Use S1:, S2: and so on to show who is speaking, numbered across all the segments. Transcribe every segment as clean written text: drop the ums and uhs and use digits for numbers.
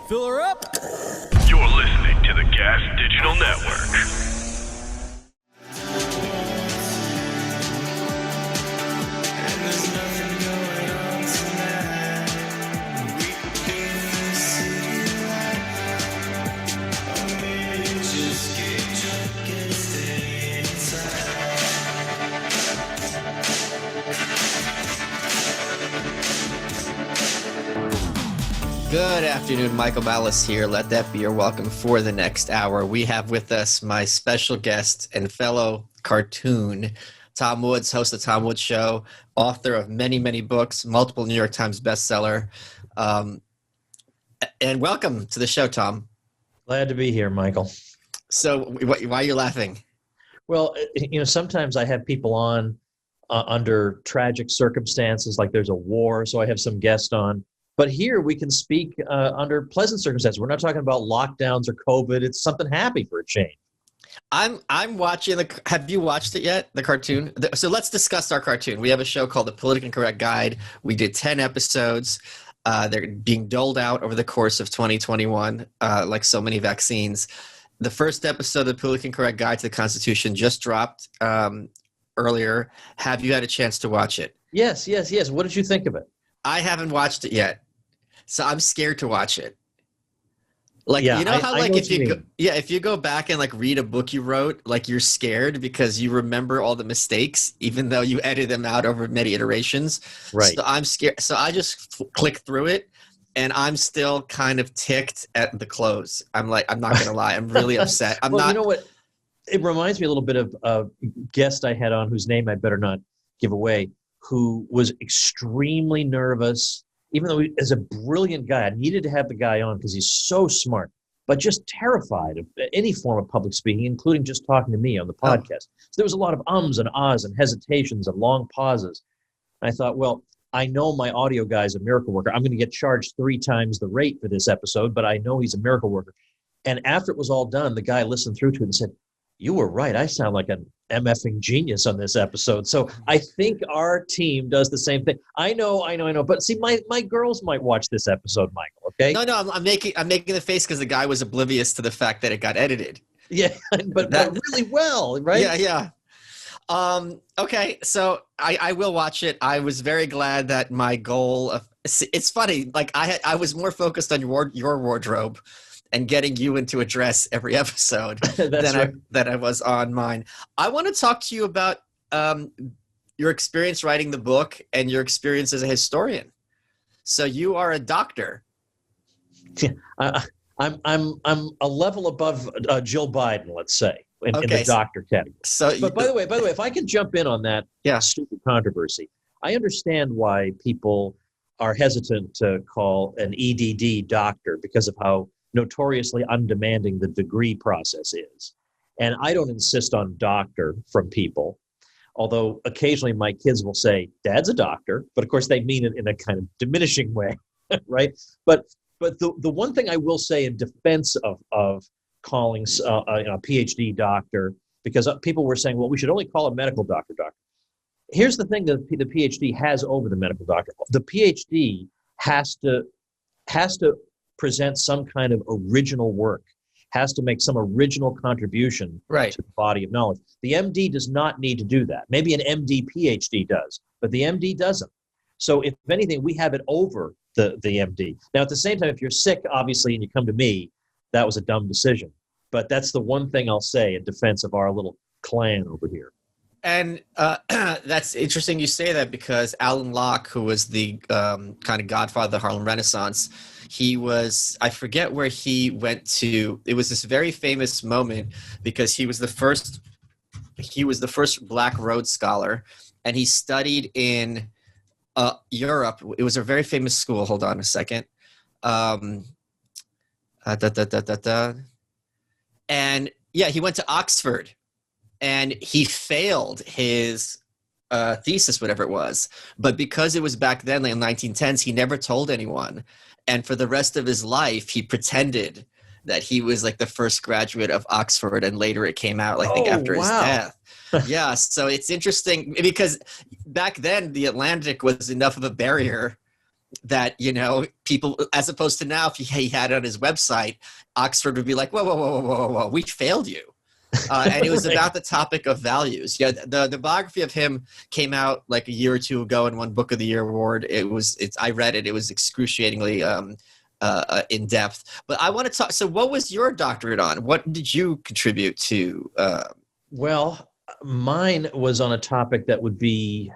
S1: Fill her up.
S2: You're listening to the Gas Digital Network.
S3: Good afternoon, Michael Malice here. Let that be your welcome for the next hour. We have with us my special guest and fellow cartoon, Tom Woods, host of the Tom Woods Show, author of many, many books, multiple New York Times bestseller. And welcome to the show, Tom.
S4: Glad to be here, Michael.
S3: So why are you laughing?
S4: Well, sometimes I have people on under tragic circumstances, like there's a war, so I have some guests on. But here we can speak under pleasant circumstances. We're not talking about lockdowns or COVID. It's something happy for a change.
S3: I'm watching have you watched it yet, the cartoon? So let's discuss our cartoon. We have a show called The Politically Incorrect Guide. We did 10 episodes. They're being doled out over the course of 2021, like so many vaccines. The first episode of The Politically Incorrect Guide to the Constitution just dropped earlier. Have you had a chance to watch it?
S4: Yes. What did you think of it?
S3: I haven't watched it yet. So I'm scared to watch it. Like,
S4: yeah,
S3: you know how, like,
S4: if
S3: you go back and like read a book you wrote, like you're scared because you remember all the mistakes, even though you edit them out over many iterations.
S4: Right.
S3: So I'm scared. So I just click through it and I'm still kind of ticked at the close. I'm like, I'm not going to lie. I'm really upset.
S4: You know what? It reminds me a little bit of a guest I had on whose name I better not give away, who was extremely nervous. Even though he is a brilliant guy, I needed to have the guy on because he's so smart, but just terrified of any form of public speaking, including just talking to me on the podcast. So there was a lot of ums and ahs and hesitations and long pauses. And I thought, well, I know my audio guy's a miracle worker. I'm going to get charged 3 times the rate for this episode, but I know he's a miracle worker. And after it was all done, the guy listened through to it and said, "You were right. I sound like an MFing genius on this episode." So I think our team does the same thing. I know. But see, my girls might watch this episode, Michael. Okay?
S3: No. I'm making the face because the guy was oblivious to the fact that it got edited.
S4: Yeah, but really well, right?
S3: Yeah. Okay, so I will watch it. I was very glad that my goal of it's funny. Like I was more focused on your wardrobe and getting you into a dress every episode than I was on mine. I want to talk to you about your experience writing the book and your experience as a historian. So you are a doctor.
S4: I'm a level above Jill Biden, let's say, in the doctor category. But by the way, if I can jump in on that stupid controversy, I understand why people are hesitant to call an EDD doctor because of how notoriously undemanding the degree process is. And I don't insist on doctor from people, although occasionally my kids will say, "Dad's a doctor," but of course they mean it in a kind of diminishing way, right? But the one thing I will say in defense of calling a PhD doctor, because people were saying, well, we should only call a medical doctor doctor. Here's the thing that the PhD has over the medical doctor. The PhD has to present some kind of original work, has to make some original contribution to the body of knowledge. The MD does not need to do that. Maybe an MD PhD does, but the MD doesn't. So if anything, we have it over the MD. Now, at the same time, if you're sick, obviously, and you come to me, that was a dumb decision. But that's the one thing I'll say in defense of our little clan over here.
S3: And that's interesting you say that, because Alan Locke, who was the kind of godfather of the Harlem Renaissance, I forget where he went to. It was this very famous moment because he was the first Black Rhodes Scholar, and he studied in Europe. It was a very famous school. Hold on a second. And yeah, he went to Oxford. And he failed his thesis, whatever it was. But because it was back then, like in the 1910s, he never told anyone. And for the rest of his life, he pretended that he was like the first graduate of Oxford. And later it came out, I think, after his death. Yeah, so it's interesting because back then the Atlantic was enough of a barrier that, people, as opposed to now, if he had it on his website, Oxford would be like, whoa, we failed you. And it was
S4: right.
S3: about the topic of values. Yeah, the biography of him came out like a year or two ago and won Book of the Year award. I read it. It was excruciatingly in depth. But I want to talk. So, what was your doctorate on? What did you contribute to?
S4: Well, mine was on a topic that would be.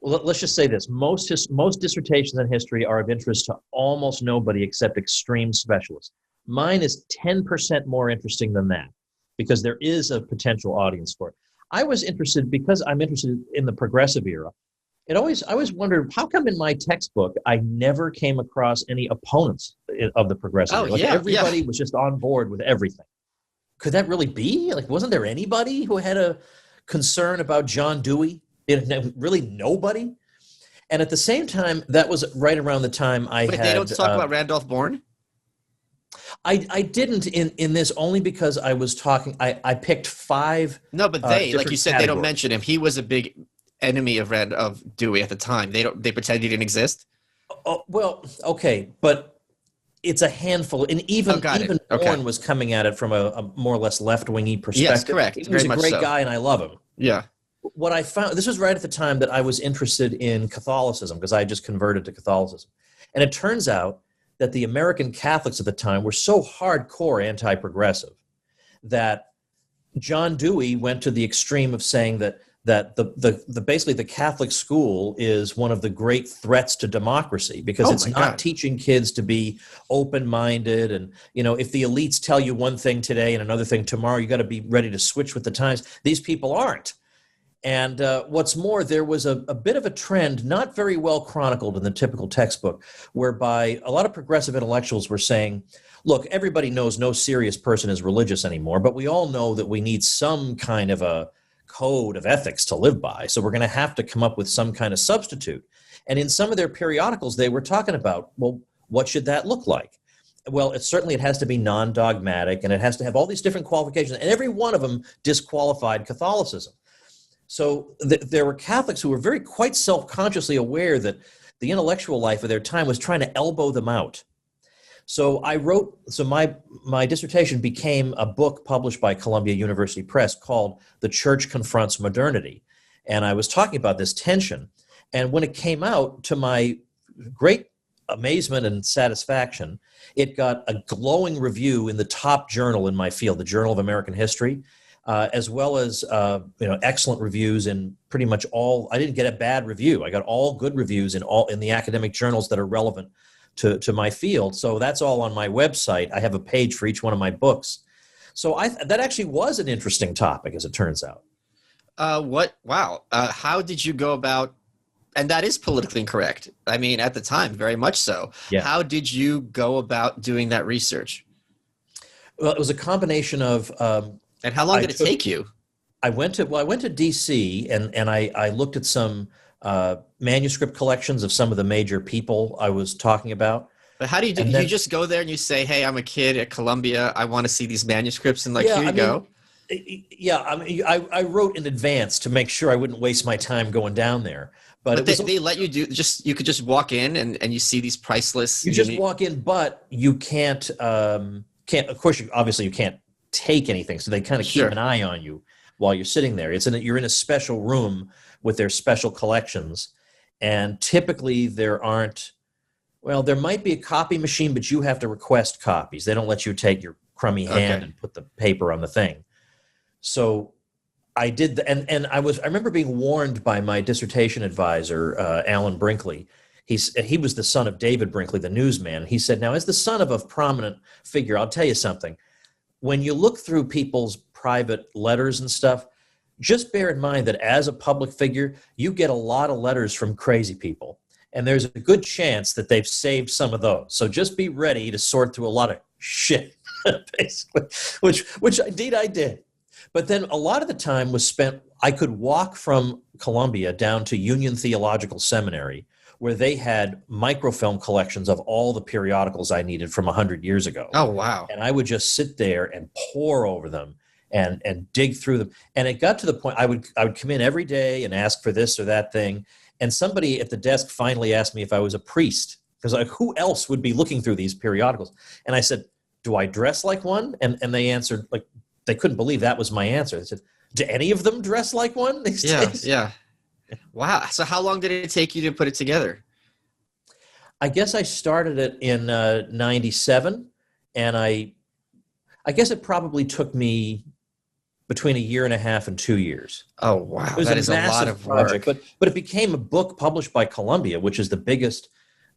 S4: Let's just say this: most dissertations in history are of interest to almost nobody except extreme specialists. Mine is 10% more interesting than that, because there is a potential audience for it. I was interested because I'm interested in the progressive era. I always wondered, how come in my textbook I never came across any opponents of the progressive era? Everybody was just on board with everything. Could that really be? Like, wasn't there anybody who had a concern about John Dewey? Really nobody? And at the same time, that was right around the time
S3: they don't talk about Randolph Bourne?
S4: I didn't in this, only because I was talking. I picked 5.
S3: No, but like you said,
S4: categories.
S3: They don't mention him. He was a big enemy of Dewey at the time. They pretend he didn't exist.
S4: Oh, well, okay, but it's a handful, and even Bourne was coming at it from a more or less left-wingy perspective.
S3: Yes, correct.
S4: He was a great guy, and I love him.
S3: Yeah.
S4: What I found, this was right at the time that I was interested in Catholicism, because I had just converted to Catholicism, and it turns out that the American Catholics at the time were so hardcore anti-progressive that John Dewey went to the extreme of saying that basically the Catholic school is one of the great threats to democracy, because it's not teaching kids to be open-minded, and if the elites tell you one thing today and another thing tomorrow, you got to be ready to switch with the times. These people aren't. And what's more, there was a bit of a trend, not very well chronicled in the typical textbook, whereby a lot of progressive intellectuals were saying, look, everybody knows no serious person is religious anymore, but we all know that we need some kind of a code of ethics to live by. So we're going to have to come up with some kind of substitute. And in some of their periodicals, they were talking about, well, what should that look like? Well, it has to be non-dogmatic, and it has to have all these different qualifications, and every one of them disqualified Catholicism. So there were Catholics who were quite self-consciously aware that the intellectual life of their time was trying to elbow them out. So my dissertation became a book published by Columbia University Press called The Church Confronts Modernity. And I was talking about this tension. And when it came out, to my great amazement and satisfaction, it got a glowing review in the top journal in my field, the Journal of American History. As well as excellent reviews in pretty much all. I didn't get a bad review. I got all good reviews in the academic journals that are relevant to my field. So that's all on my website. I have a page for each one of my books. So that actually was an interesting topic, as it turns out.
S3: Wow. How did you go about? And that is politically incorrect. I mean, at the time, very much so.
S4: Yeah.
S3: How did you go about doing that research?
S4: Well, it was a combination of.
S3: And how long did it take you?
S4: I went to D.C. and I looked at some manuscript collections of some of the major people I was talking about.
S3: But how do you do? You just go there and you say, "Hey, I'm a kid at Columbia. I want to see these manuscripts," and here you go.
S4: Yeah, I wrote in advance to make sure I wouldn't waste my time going down there. But
S3: they let you do you could just walk in and you see these priceless.
S4: You just walk in, but you can't. Of course, you can't take anything, so they kind of keep an eye on you while you're sitting there. You're in a special room with their special collections, and typically there might be a copy machine, but you have to request copies. They don't let you take your crummy hand and put the paper on the thing. So I did, and I remember being warned by my dissertation advisor, Alan Brinkley. He was the son of David Brinkley, the newsman. He said, now, as the son of a prominent figure, I'll tell you something. When you look through people's private letters and stuff, just bear in mind that as a public figure, you get a lot of letters from crazy people. And there's a good chance that they've saved some of those. So just be ready to sort through a lot of shit, basically, which indeed I did. But then a lot of the time was spent, I could walk from Columbia down to Union Theological Seminary, where they had microfilm collections of all the periodicals I needed from 100 years ago.
S3: Oh, wow.
S4: And I would just sit there and pore over them and dig through them. And it got to the point I would come in every day and ask for this or that thing. And somebody at the desk finally asked me if I was a priest, because like, who else would be looking through these periodicals? And I said, do I dress like one? And they answered, like, they couldn't believe that was my answer. They said, do any of them dress like one these days?
S3: Yeah. Wow. So how long did it take you to put it together?
S4: I guess I started it in 97, and I guess it probably took me between a year and a half and 2 years.
S3: Oh, wow.
S4: It was a lot of project, work. But it became a book published by Columbia, which is the biggest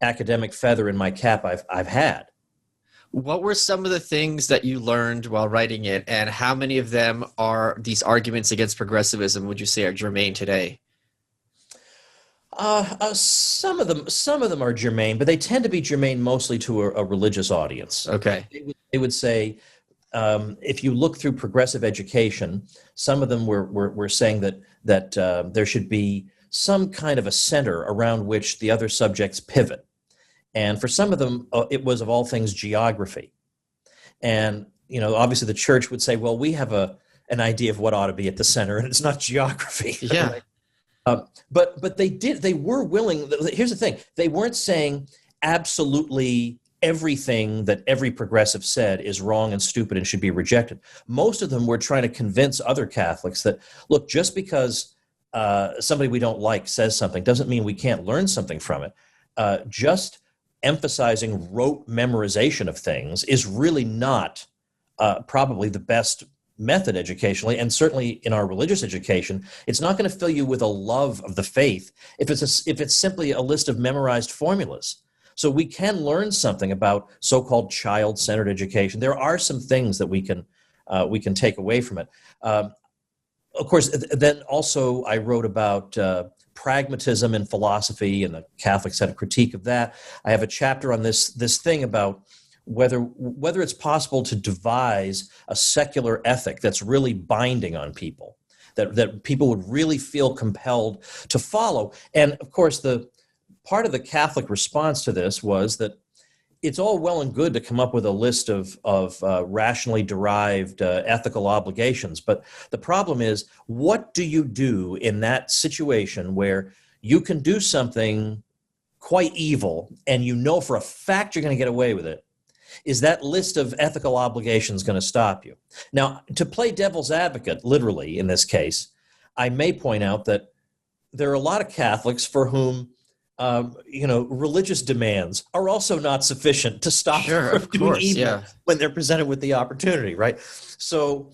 S4: academic feather in my cap I've had.
S3: What were some of the things that you learned while writing it, and how many of them are these arguments against progressivism would you say are germane today?
S4: Some of them are germane, but they tend to be germane mostly to a religious audience.
S3: Okay.
S4: They would say, if you look through progressive education, some of them were saying that there should be some kind of a center around which the other subjects pivot. And for some of them, it was of all things geography. And, obviously the church would say, well, we have an idea of what ought to be at the center, and it's not geography.
S3: Yeah.
S4: But they were willing. Here's the thing. They weren't saying absolutely everything that every progressive said is wrong and stupid and should be rejected. Most of them were trying to convince other Catholics that, look, just because somebody we don't like says something doesn't mean we can't learn something from it. Just emphasizing rote memorization of things is really not probably the best method educationally, and certainly in our religious education, it's not going to fill you with a love of the faith if it's simply a list of memorized formulas. So we can learn something about so-called child-centered education. There are some things that we can take away from it. Of course, then also I wrote about pragmatism in philosophy, and the Catholics had a critique of that. I have a chapter on this thing about whether it's possible to devise a secular ethic that's really binding on people, that people would really feel compelled to follow. And of course, the part of the Catholic response to this was that it's all well and good to come up with a list of rationally derived ethical obligations, but the problem is, what do you do in that situation where you can do something quite evil and you know for a fact you're going to get away with it? Is that list of ethical obligations going to stop you? Now, to play devil's advocate, literally in this case, I may point out that there are a lot of Catholics for whom religious demands are also not sufficient to stop them from doing evil when they're presented with the opportunity, right? So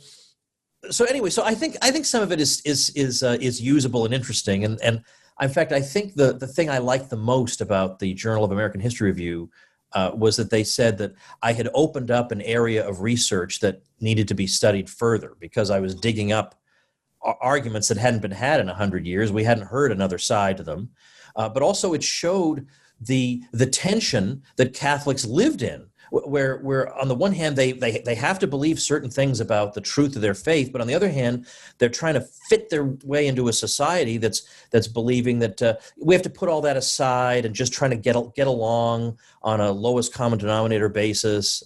S4: anyway, so I think some of it is usable and interesting, and in fact, I think the thing I liked the most about the Journal of American History Review was that they said that I had opened up an area of research that needed to be studied further because I was digging up arguments that hadn't been had in 100 years. We hadn't heard another side to them. But also it showed the tension that Catholics lived in, where on the one hand they have to believe certain things about the truth of their faith, but on the other hand they're trying to fit their way into a society that's believing that we have to put all that aside and just trying to get along on a lowest common denominator basis.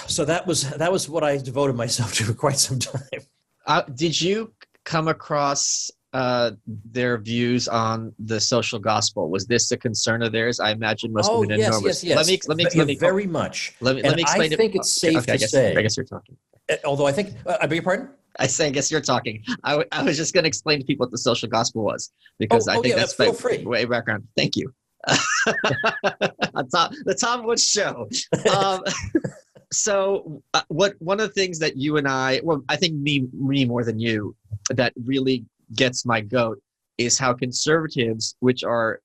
S4: So that was what I devoted myself to for quite some time.
S3: Did you come across their views on the social gospel? Was this a concern of theirs? I imagine must have been enormous.
S4: Yes.
S3: Let me
S4: very much.
S3: Let me explain.
S4: I think it's safe to say.
S3: I guess you're talking.
S4: Although I think, I beg your pardon?
S3: I guess you're talking. I was just going to explain to people what the social gospel was, because I think that's
S4: feel free.
S3: Way background. Thank you. The Tom Woods Show. So one of the things that you and I think me more than you, that really gets my goat is how conservatives, which are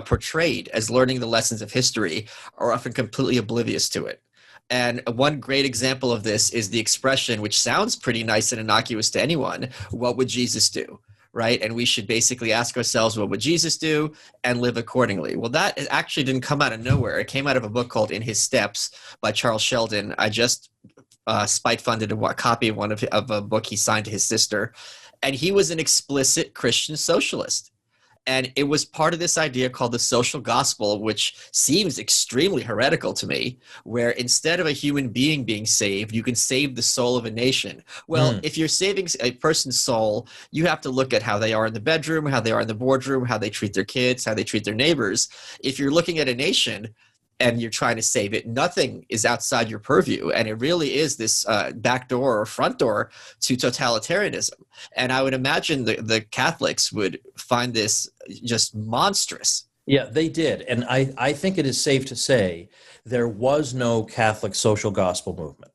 S3: portrayed as learning the lessons of history, are often completely oblivious to it. And one great example of this is the expression, which sounds pretty nice and innocuous to anyone, what would Jesus do? Right? And we should basically ask ourselves, what would Jesus do, and live accordingly. Well, that actually didn't come out of nowhere. It came out of a book called In His Steps by Charles Sheldon. I just spite funded a copy of a book he signed to his sister. And he was an explicit Christian socialist. And it was part of this idea called the social gospel, which seems extremely heretical to me, where instead of a human being saved, you can save the soul of a nation. Well, if you're saving a person's soul, you have to look at how they are in the bedroom, how they are in the boardroom, how they treat their kids, how they treat their neighbors. If you're looking at a nation and you're trying to save it, nothing is outside your purview. And it really is this back door or front door to totalitarianism. And I would imagine the Catholics would find this just monstrous.
S4: Yeah, they did. And I think it is safe to say there was no Catholic social gospel movement.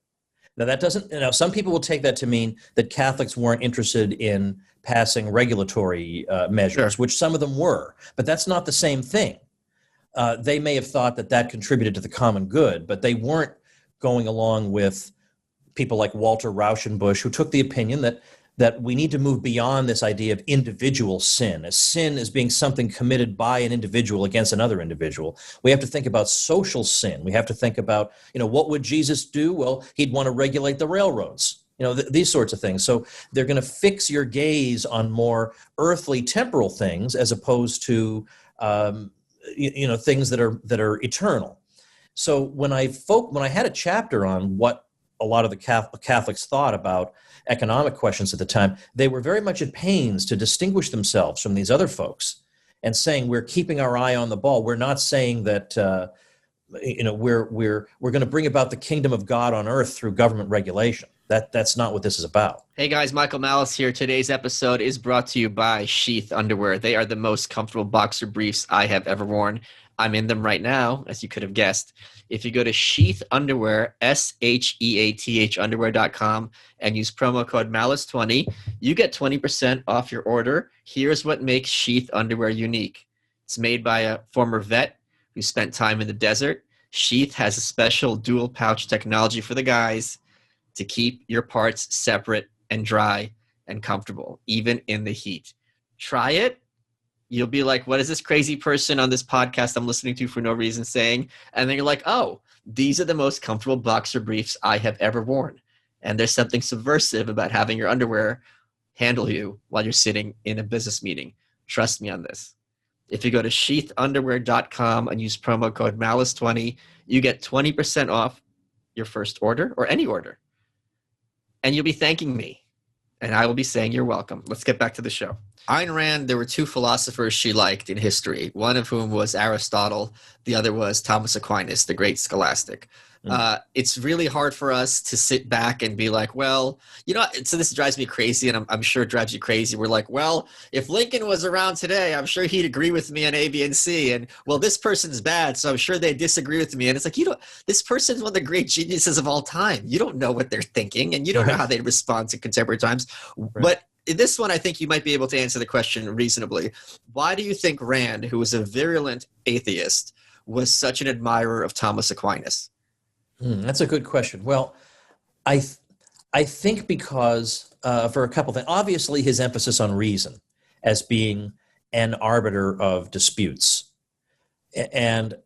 S4: Now, that doesn't, some people will take that to mean that Catholics weren't interested in passing regulatory measures, which some of them were, but that's not the same thing. They may have thought that contributed to the common good, but they weren't going along with people like Walter Rauschenbusch, who took the opinion that we need to move beyond this idea of individual sin, as sin as being something committed by an individual against another individual. We have to think about social sin. We have to think about, what would Jesus do? Well, he'd want to regulate the railroads, these sorts of things. So they're going to fix your gaze on more earthly, temporal things as opposed to things that are eternal. So when I had a chapter on what a lot of the Catholics thought about economic questions at the time, they were very much at pains to distinguish themselves from these other folks and saying, we're keeping our eye on the ball. We're not saying that we're going to bring about the kingdom of God on earth through government regulation. That's not what this is about.
S3: Hey guys, Michael Malice here. Today's episode is brought to you by Sheath Underwear. They are the most comfortable boxer briefs I have ever worn. I'm in them right now, as you could have guessed. If you go to Sheath Underwear, SHEATH underwear.com, and use promo code Malice20, you get 20% off your order. Here's what makes Sheath Underwear unique. It's made by a former vet who spent time in the desert. Sheath has a special dual pouch technology for the guys to keep your parts separate and dry and comfortable, even in the heat. Try it. You'll be like, what is this crazy person on this podcast I'm listening to for no reason saying? And then you're like, oh, these are the most comfortable boxer briefs I have ever worn. And there's something subversive about having your underwear handle you while you're sitting in a business meeting. Trust me on this. If you go to sheathunderwear.com and use promo code Malice20, you get 20% off your first order or any order. And you'll be thanking me. And I will be saying you're welcome. Let's get back to the show. Ayn Rand, there were two philosophers she liked in history, one of whom was Aristotle. The other was Thomas Aquinas, the great scholastic. It's really hard for us to sit back and be like, well, so this drives me crazy, and I'm sure it drives you crazy. We're like, well, if Lincoln was around today, I'm sure he'd agree with me on A, B, and C. And, well, this person's bad, so I'm sure they disagree with me. And it's like, this person's one of the great geniuses of all time. You don't know what they're thinking, and you don't know how they respond to contemporary times. Right. But in this one, I think you might be able to answer the question reasonably. Why do you think Rand, who was a virulent atheist, was such an admirer of Thomas Aquinas?
S4: That's a good question. Well, I think because for a couple things. Obviously, his emphasis on reason as being an arbiter of disputes, but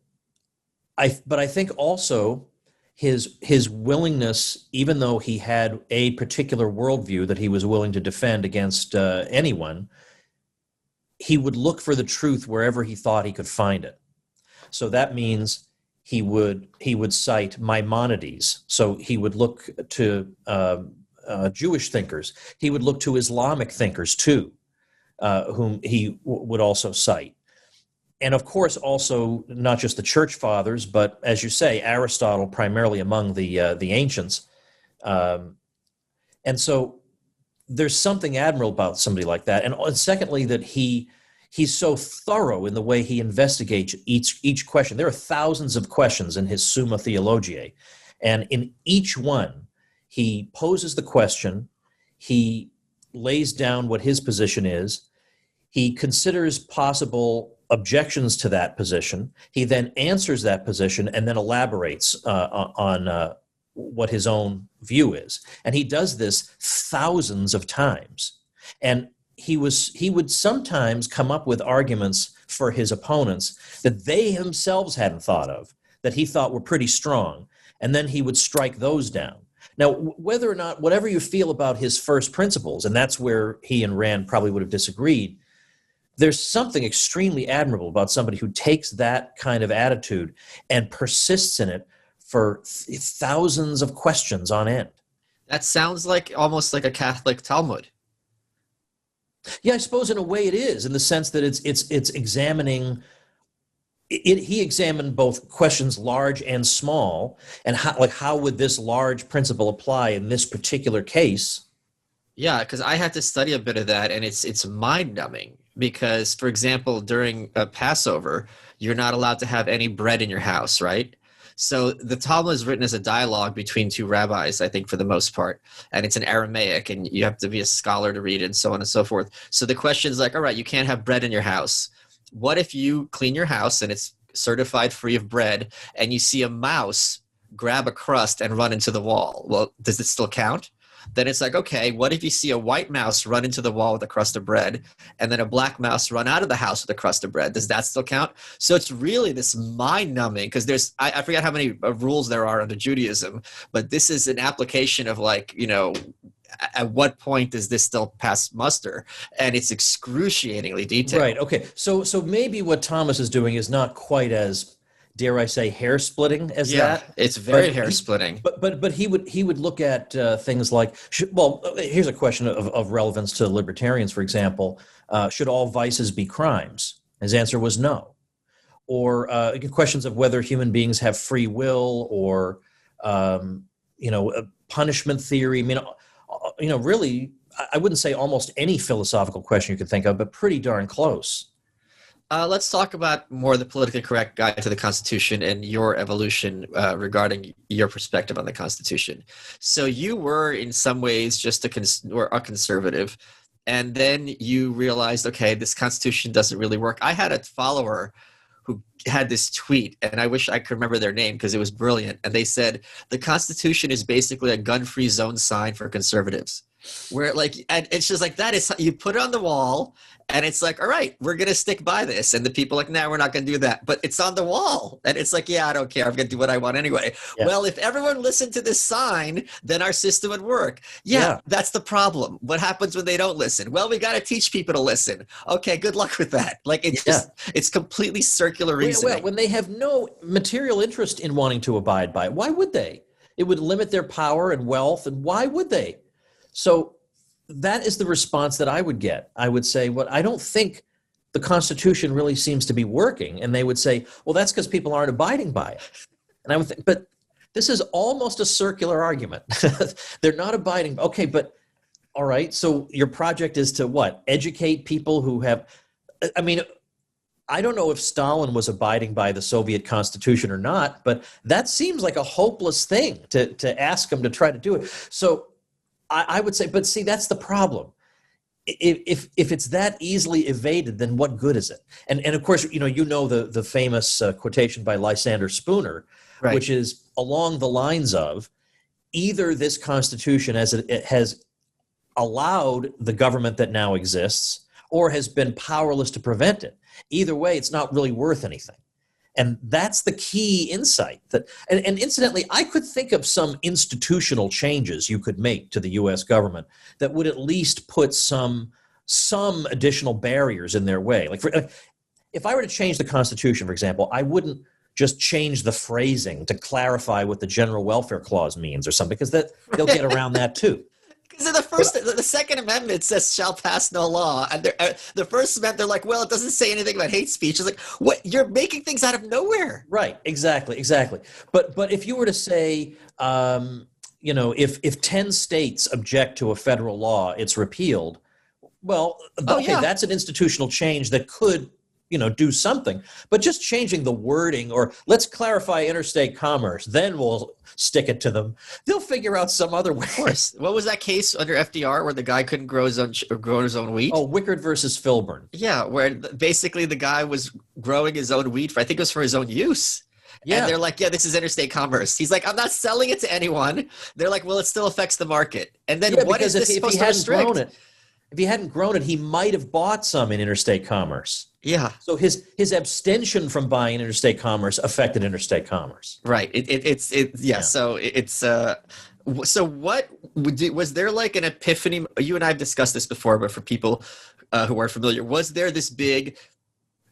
S4: I think also his willingness, even though he had a particular worldview that he was willing to defend against anyone, he would look for the truth wherever he thought he could find it. So that means he would cite Maimonides. So he would look to Jewish thinkers. He would look to Islamic thinkers too, whom he would also cite. And of course, also not just the church fathers, but as you say, Aristotle primarily among the ancients. And so there's something admirable about somebody like that. And secondly, that he's so thorough in the way he investigates each question. There are thousands of questions in his Summa Theologiae, and in each one, he poses the question, he lays down what his position is, he considers possible objections to that position, he then answers that position and then elaborates on what his own view is. And he does this thousands of times. And he would sometimes come up with arguments for his opponents that they themselves hadn't thought of, that he thought were pretty strong, and then he would strike those down. Now, whether or not, whatever you feel about his first principles, and that's where he and Rand probably would have disagreed, there's something extremely admirable about somebody who takes that kind of attitude and persists in it for thousands of questions on end.
S3: That sounds like almost like a Catholic Talmud.
S4: Yeah, I suppose in a way it is, in the sense that it's examining. He examined both questions large and small, and how would this large principle apply in this particular case?
S3: Yeah, because I had to study a bit of that, and it's mind-numbing. Because, for example, during Passover, you're not allowed to have any bread in your house, right? So the Talmud is written as a dialogue between two rabbis, I think, for the most part. And it's in Aramaic, and you have to be a scholar to read it, and so on and so forth. So the question is like, all right, you can't have bread in your house. What if you clean your house, and it's certified free of bread, and you see a mouse grab a crust and run into the wall? Well, does it still count? Then it's like, okay, what if you see a white mouse run into the wall with a crust of bread, and then a black mouse run out of the house with a crust of bread? Does that still count? So it's really this mind-numbing, because there's, I forget how many rules there are under Judaism, but this is an application of like, you know, at what point does this still pass muster? And it's excruciatingly detailed.
S4: Right, okay. So maybe what Thomas is doing is not quite as, dare I say, hair-splitting as that.
S3: Yeah, it's very hair-splitting.
S4: But he would look at things like, here's a question of relevance to libertarians, for example. Should all vices be crimes? His answer was no. Or questions of whether human beings have free will, or, punishment theory. I mean, really, I wouldn't say almost any philosophical question you could think of, but pretty darn close.
S3: Let's talk about more the politically correct guide to the Constitution and your evolution regarding your perspective on the Constitution. So you were in some ways just a conservative, and then you realized, okay, this Constitution doesn't really work. I had a follower who had this tweet, and I wish I could remember their name because it was brilliant. And they said, the Constitution is basically a gun-free zone sign for conservatives. Where and it's just like, that is, you put it on the wall, and it's like, all right, we're going to stick by this. And the people are like, nah, we're not going to do that. But it's on the wall. And it's like, yeah, I don't care. I'm going to do what I want anyway. Yeah. Well, if everyone listened to this sign, then our system would work. Yeah, that's the problem. What happens when they don't listen? Well, we got to teach people to listen. Okay, good luck with that. Like, it's just, it's completely circular reasoning.
S4: Well, when they have no material interest in wanting to abide by it, why would they? It would limit their power and wealth, and why would they? So that is the response that I would get. I would say, well, I don't think the Constitution really seems to be working. And they would say, well, that's because people aren't abiding by it. And I would think, but this is almost a circular argument. They're not abiding. Okay, but all right. So your project is to what? Educate people who have, I mean, I don't know if Stalin was abiding by the Soviet Constitution or not, but that seems like a hopeless thing to ask him to try to do it. So I would say, but see, that's the problem. If it's that easily evaded, then what good is it? And of course, the famous quotation by Lysander Spooner, right, which is along the lines of, either this Constitution, as it has allowed the government that now exists, or has been powerless to prevent it. Either way, it's not really worth anything. And that's the key insight. And incidentally, I could think of some institutional changes you could make to the U.S. government that would at least put some additional barriers in their way. Like, if I were to change the Constitution, for example, I wouldn't just change the phrasing to clarify what the General Welfare Clause means or something, because they'll get around that too.
S3: Because the Second Amendment says shall pass no law, and the First Amendment, they're like, well, it doesn't say anything about hate speech. It's like, what? You're making things out of nowhere.
S4: Right. Exactly. But if you were to say, if 10 states object to a federal law, it's repealed. Well, that's an institutional change that could, do something. But just changing the wording, or let's clarify interstate commerce, then we'll stick it to them. They'll figure out some other way. Of
S3: course. What was that case under FDR where the guy couldn't grow his own wheat?
S4: Oh, Wickard versus Filburn.
S3: Yeah, where basically the guy was growing his own wheat I think it was for his own use. Yeah. And they're like, yeah, this is interstate commerce. He's like, I'm not selling it to anyone. They're like, well, it still affects the market. And then what is this supposed to restrict?
S4: If he hadn't grown it, he might have bought some in interstate commerce.
S3: Yeah.
S4: So his abstention from buying interstate commerce affected interstate commerce.
S3: Right. Yeah. So so what was there like an epiphany? You and I have discussed this before, but for people who are familiar, was there this big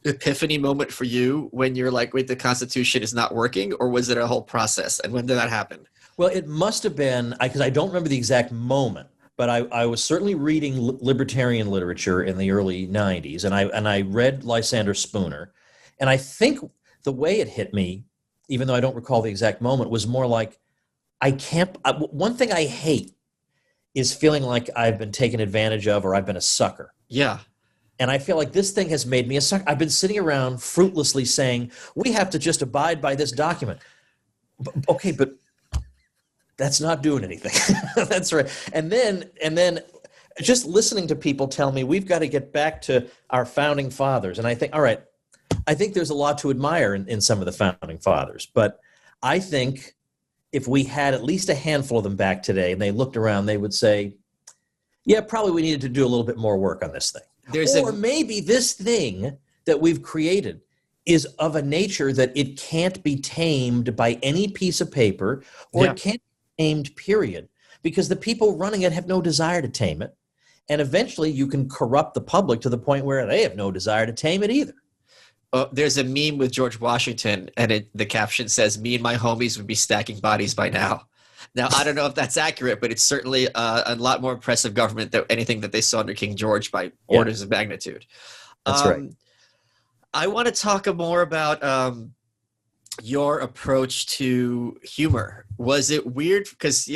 S3: epiphany moment for you when you're like, wait, the Constitution is not working, or was it a whole process? And when did that happen?
S4: Well, it must have been, because I don't remember the exact moment, but I was certainly reading libertarian literature in the early 90s, and I read Lysander Spooner, and I think the way it hit me, even though I don't recall the exact moment, was more like, one thing I hate is feeling like I've been taken advantage of or I've been a sucker.
S3: Yeah.
S4: And I feel like this thing has made me a sucker. I've been sitting around fruitlessly saying, we have to just abide by this document. Okay, but that's not doing anything. That's right. And then just listening to people tell me we've got to get back to our founding fathers. And I think, all right, I think there's a lot to admire in some of the founding fathers. But I think if we had at least a handful of them back today and they looked around, they would say, yeah, probably we needed to do a little bit more work on this thing. Maybe this thing that we've created is of a nature that it can't be tamed by any piece of paper, or it can't be tamed, period, because the people running it have no desire to tame it. And eventually you can corrupt the public to the point where they have no desire to tame it either.
S3: There's a meme with George Washington, and the caption says, "Me and my homies would be stacking bodies by now." Now, I don't know if that's accurate, but it's certainly a lot more impressive government than anything that they saw under King George by orders of magnitude.
S4: That's right.
S3: I want to talk more about your approach to humor. Was it weird? Because,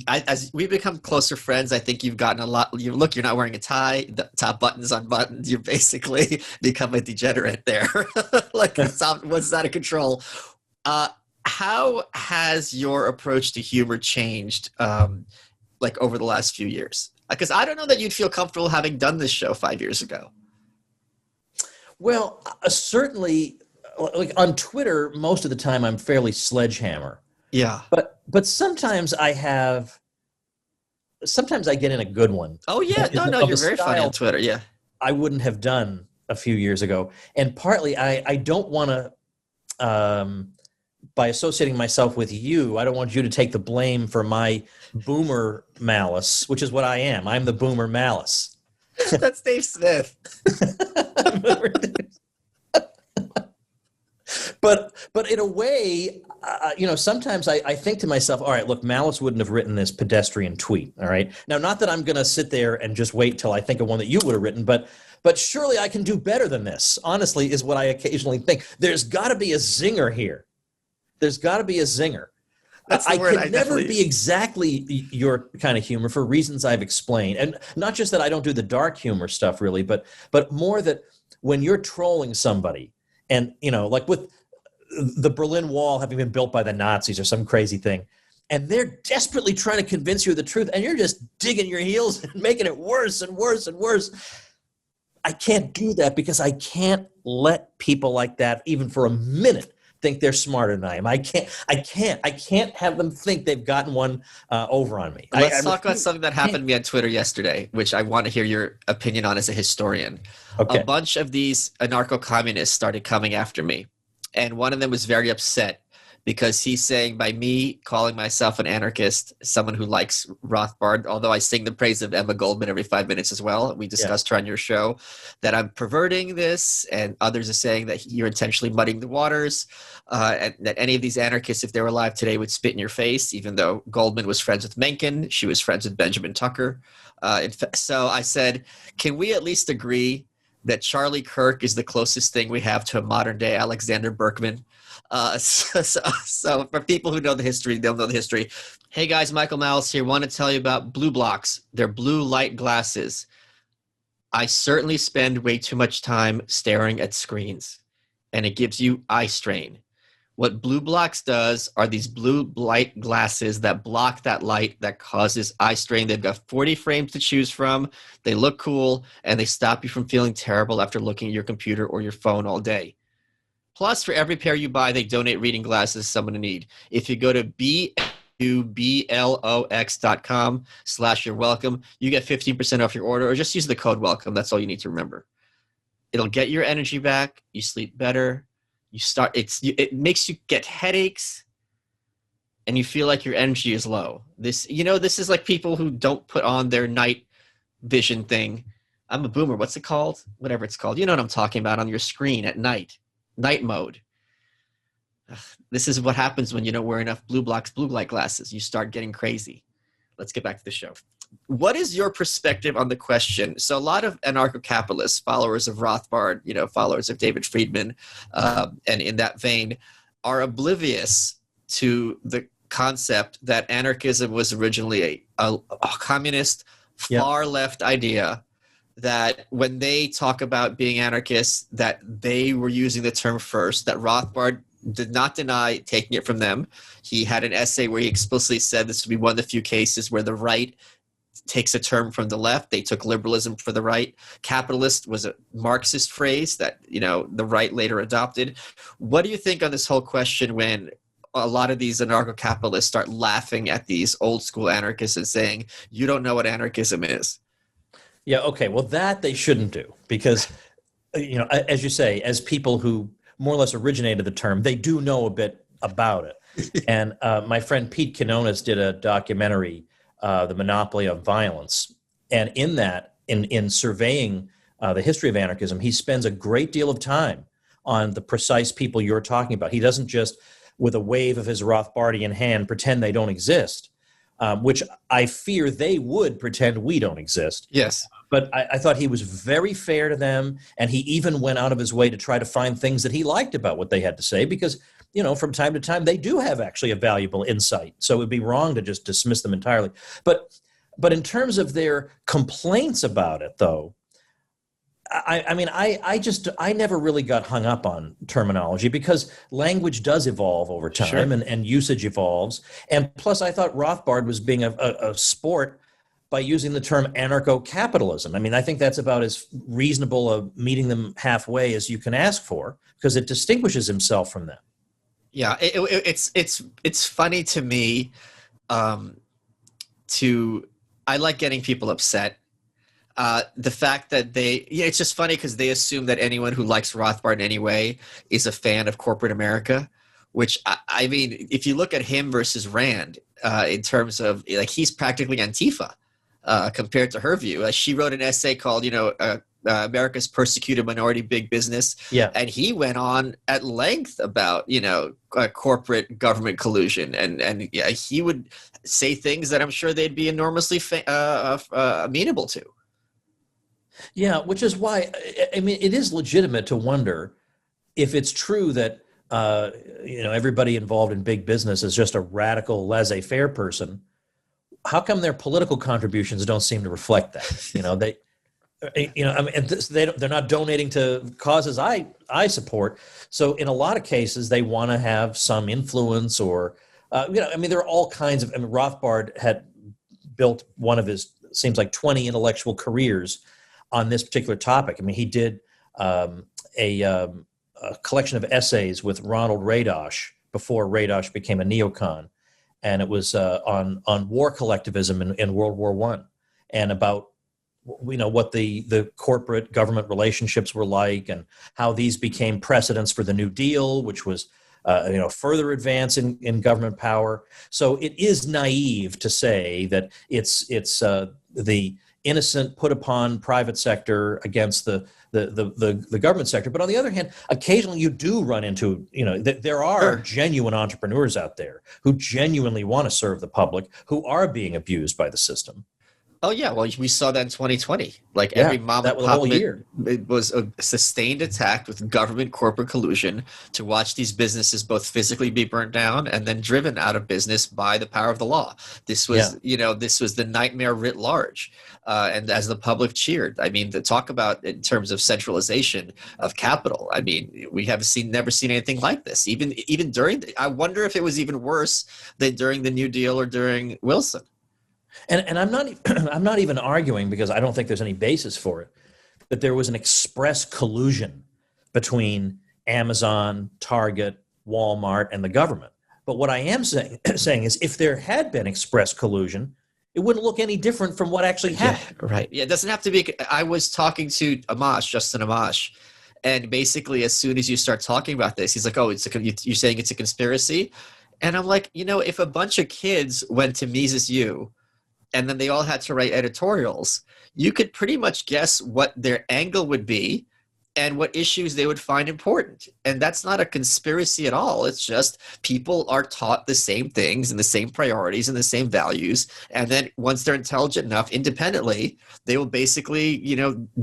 S3: as we've become closer friends, I think you've gotten a lot. You're not wearing a tie. The top button's unbuttoned. You basically become a degenerate there. Like, the top was out of control. How has your approach to humor changed, over the last few years? Because I don't know that you'd feel comfortable having done this show 5 years ago.
S4: Well, certainly, like on Twitter, most of the time I'm fairly sledgehammer.
S3: Yeah.
S4: But sometimes I get in a good one.
S3: Oh yeah, no, you're very funny on Twitter. Yeah.
S4: I wouldn't have done a few years ago, and partly I don't want to. By associating myself with you, I don't want you to take the blame for my boomer malice, which is what I am. I'm the boomer malice.
S3: That's Dave Smith.
S4: But in a way, sometimes I think to myself, all right, look, Malice wouldn't have written this pedestrian tweet, all right? Now, not that I'm going to sit there and just wait till I think of one that you would have written, but surely I can do better than this, honestly, is what I occasionally think. There's got to be a zinger here. There's got to be a zinger. I can never be exactly your kind of humor for reasons I've explained. And not just that I don't do the dark humor stuff really, but more that when you're trolling somebody and, like with the Berlin Wall having been built by the Nazis or some crazy thing, and they're desperately trying to convince you of the truth, and you're just digging your heels and making it worse and worse and worse. I can't do that because I can't let people like that, even for a minute, think they're smarter than I am. I can't have them think they've gotten one over on me.
S3: Let's talk about something that happened to me on Twitter yesterday, which I want to hear your opinion on as a historian. Okay. A bunch of these anarcho-communists started coming after me, and one of them was very upset because he's saying by me calling myself an anarchist, someone who likes Rothbard, although I sing the praise of Emma Goldman every 5 minutes as well. We discussed her on your show, that I'm perverting this, and others are saying that you're intentionally muddying the waters, and that any of these anarchists, if they were alive today, would spit in your face, even though Goldman was friends with Mencken. She was friends with Benjamin Tucker. So I said, can we at least agree that Charlie Kirk is the closest thing we have to a modern-day Alexander Berkman? So for people who know the history, they'll know the history. Hey guys, Michael Malice here. Want to tell you about Blue Blocks. They're blue light glasses. I certainly spend way too much time staring at screens, and it gives you eye strain. What Blue Blocks does are these blue light glasses that block that light that causes eye strain. They've got 40 frames to choose from. They look cool, and they stop you from feeling terrible after looking at your computer or your phone all day. Plus, for every pair you buy, they donate reading glasses to someone in need. If you go to blux.com/you're welcome, you get 15% off your order, or just use the code welcome. That's all you need to remember. It'll get your energy back. You sleep better. It makes you get headaches, and you feel like your energy is low. This is like people who don't put on their night vision thing. I'm a boomer. What's it called? Whatever it's called. You know what I'm talking about, on your screen at night. Night mode. Ugh, this is what happens when you don't wear enough blue light glasses. You start getting crazy. Let's get back to the show. What is your perspective on the question? So a lot of anarcho-capitalists, followers of Rothbard, followers of David Friedman, and in that vein, are oblivious to the concept that anarchism was originally a communist, far left idea, that when they talk about being anarchists, that they were using the term first, that Rothbard did not deny taking it from them. He had an essay where he explicitly said this would be one of the few cases where the right takes a term from the left. They took liberalism for the right. Capitalist was a Marxist phrase that, the right later adopted. What do you think on this whole question when a lot of these anarcho-capitalists start laughing at these old school anarchists and saying, you don't know what anarchism is?
S4: Yeah, okay. Well, that they shouldn't do because, as you say, as people who more or less originated the term, they do know a bit about it. And my friend Pete Quinones did a documentary, The Monopoly of Violence. And in that, in surveying the history of anarchism, he spends a great deal of time on the precise people you're talking about. He doesn't just, with a wave of his Rothbardian hand, pretend they don't exist, which I fear they would pretend we don't exist.
S3: Yes.
S4: But I thought he was very fair to them, and he even went out of his way to try to find things that he liked about what they had to say, because, from time to time, they do have actually a valuable insight. So it would be wrong to just dismiss them entirely. But in terms of their complaints about it, though, I never really got hung up on terminology because language does evolve over time. Sure. and usage evolves. And plus, I thought Rothbard was being a sport by using the term anarcho-capitalism. I think that's about as reasonable a meeting them halfway as you can ask for, because it distinguishes himself from them.
S3: Yeah, it's funny to me. I like getting people upset. The fact that it's just funny because they assume that anyone who likes Rothbard in any way is a fan of corporate America, which if you look at him versus Rand, in terms of he's practically Antifa. Compared to her view. She wrote an essay called, America's Persecuted Minority Big Business.
S4: Yeah.
S3: And he went on at length about, corporate government collusion. And he would say things that I'm sure they'd be enormously amenable to.
S4: Yeah, which is why, it is legitimate to wonder if it's true that, everybody involved in big business is just a radical laissez-faire person. How come their political contributions don't seem to reflect that? They're not donating to causes I support. So in a lot of cases, they want to have some influence or, there are all kinds of. Rothbard had built one of his, seems like 20 intellectual careers on this particular topic. He did a collection of essays with Ronald Radosh before Radosh became a neocon. And it was on war collectivism in World War I, and about what the corporate government relationships were like, and how these became precedents for the New Deal, which was further advance in government power. So it is naive to say that it's the innocent put upon private sector against the government sector. But on the other hand, occasionally you do run into, there are genuine entrepreneurs out there who genuinely want to serve the public, who are being abused by the system.
S3: Oh, yeah. Well, we saw that in 2020. Every mom and pop, it was a sustained attack with government corporate collusion to watch these businesses both physically be burnt down and then driven out of business by the power of the law. This was, this was the nightmare writ large. And as the public cheered, the talk about in terms of centralization of capital, we have never seen anything like this. Even during, I wonder if it was even worse than during the New Deal or during Wilson.
S4: And I'm not even arguing, because I don't think there's any basis for it, that there was an express collusion between Amazon, Target, Walmart, and the government. But what I am saying is, if there had been express collusion, it wouldn't look any different from what actually happened.
S3: Yeah, right. Yeah, it doesn't have to be. I was talking to Justin Amash, and basically as soon as you start talking about this, he's like, "Oh, you're saying it's a conspiracy?" And I'm like, if a bunch of kids went to Mises U and then they all had to write editorials, you could pretty much guess what their angle would be and what issues they would find important. And that's not a conspiracy at all. It's just people are taught the same things and the same priorities and the same values. And then once they're intelligent enough independently, they will basically,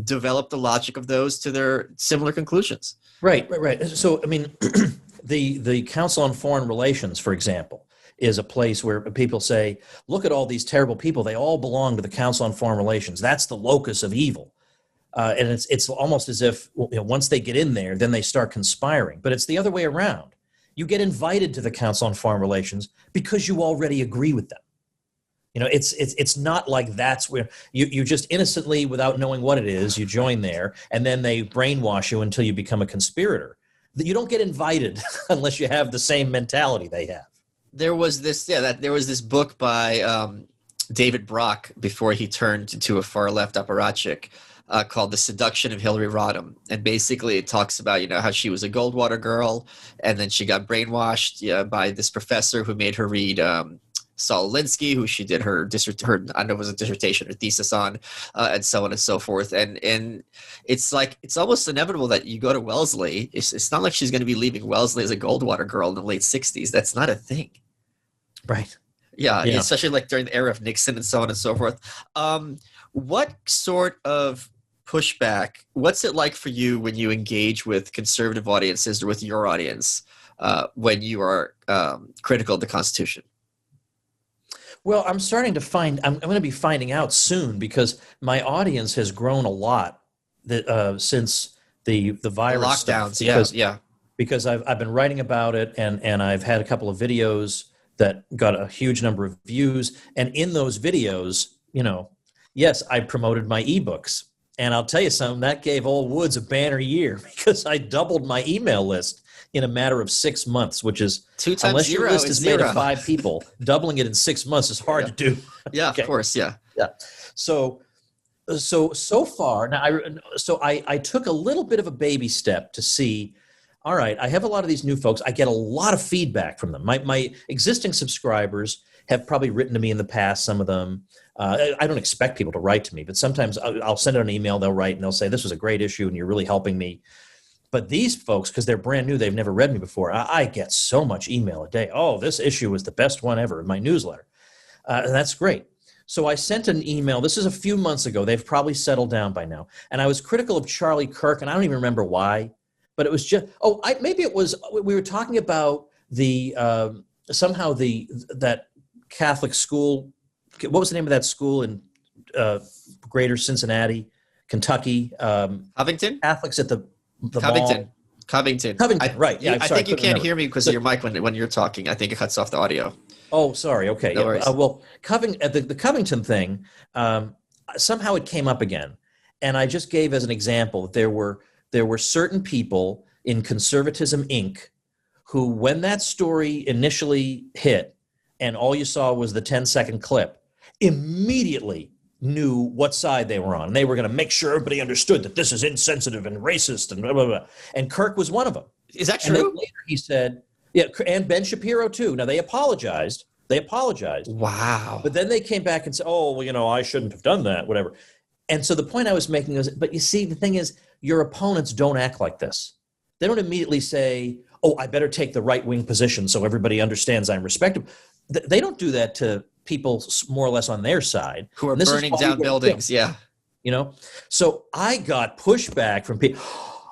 S3: develop the logic of those to their similar conclusions.
S4: Right. So, I mean, the Council on Foreign Relations, for example, is a place where people say, look at all these terrible people. They all belong to the Council on Foreign Relations. That's the locus of evil. And it's almost as if once they get in there, then they start conspiring. But it's the other way around. You get invited to the Council on Foreign Relations because you already agree with them. It's not like that's where you just innocently, without knowing what it is, you join there, and then they brainwash you until you become a conspirator. You don't get invited unless you have the same mentality they have.
S3: There was this book by David Brock before he turned into a far left apparatchik. Called The Seduction of Hillary Rodham. And basically it talks about, how she was a Goldwater girl and then she got brainwashed by this professor who made her read Saul Alinsky, who she did her I know it was a dissertation or thesis on, and so on and so forth. And it's like, it's almost inevitable that you go to Wellesley. It's not like she's going to be leaving Wellesley as a Goldwater girl in the late 60s. That's not a thing.
S4: Right.
S3: Yeah. Especially like during the era of Nixon and so on and so forth. What sort of pushback, what's it like for you when you engage with conservative audiences or with your audience when you are critical of the Constitution?
S4: Well, I'm going to be finding out soon because my audience has grown a lot since the virus
S3: the lockdowns
S4: stuff. Because I've been writing about it and I've had a couple of videos that got a huge number of views, and in those videos, yes, I promoted my ebooks. And I'll tell you something, that gave Old Woods a banner year because I doubled my email list in a matter of 6 months, which is
S3: 2 times
S4: unless
S3: zero
S4: your list is made of
S3: 0.
S4: 5 people, doubling it in 6 months is hard to do.
S3: Yeah, okay. Of course, yeah.
S4: So far now, I took a little bit of a baby step to see. All right, I have a lot of these new folks. I get a lot of feedback from them. My existing subscribers have probably written to me in the past, some of them. I don't expect people to write to me, but sometimes I'll send out an email, they'll write, and they'll say, this was a great issue, and you're really helping me. But these folks, because they're brand new, they've never read me before, I get so much email a day. Oh, this issue was the best one ever in my newsletter. And that's great. So I sent an email. This is a few months ago. They've probably settled down by now. And I was critical of Charlie Kirk, and I don't even remember why. But it was just, maybe it was, we were talking about that Catholic school. What was the name of that school in Greater Cincinnati, Kentucky?
S3: Covington?
S4: Catholics at the
S3: Covington.
S4: mall.
S3: Covington,
S4: right. Yeah,
S3: I think you can't hear me because of your mic when you're talking. I think it cuts off the audio.
S4: Oh, sorry. Okay.
S3: No worries.
S4: Well, the Covington thing, somehow it came up again. And I just gave as an example, there were certain people in Conservatism, Inc., who, when that story initially hit and all you saw was the 10-second clip, immediately knew what side they were on. And they were going to make sure everybody understood that this is insensitive and racist and blah, blah, blah. And Kirk was one of them.
S3: Is that true?
S4: And then later he said, yeah, and Ben Shapiro too. Now, they apologized.
S3: Wow.
S4: But then they came back and said, oh, well, I shouldn't have done that, whatever. And so the point I was making was, but you see, the thing is, your opponents don't act like this. They don't immediately say, oh, I better take the right-wing position so everybody understands I'm respectable. They don't do that to people more or less on their side.
S3: Who are burning down buildings, yeah.
S4: So I got pushback from people.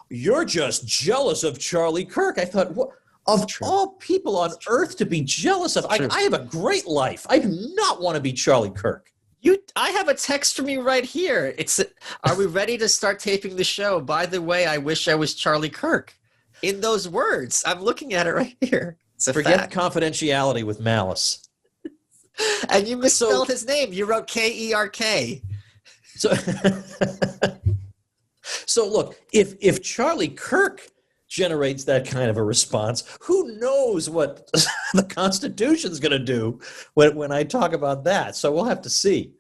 S4: You're just jealous of Charlie Kirk. I thought, what? Of all people on earth to be jealous of, I have a great life. I do not want to be Charlie Kirk.
S3: I have a text from you right here. Are we ready to start taping the show? By the way, I wish I was Charlie Kirk. In those words, I'm looking at it right here.
S4: Forget confidentiality with Malice.
S3: And you misspelled his name. You wrote K-E-R-K.
S4: So look, if Charlie Kirk generates that kind of a response, who knows what the Constitution's going to do when I talk about that. So we'll have to see.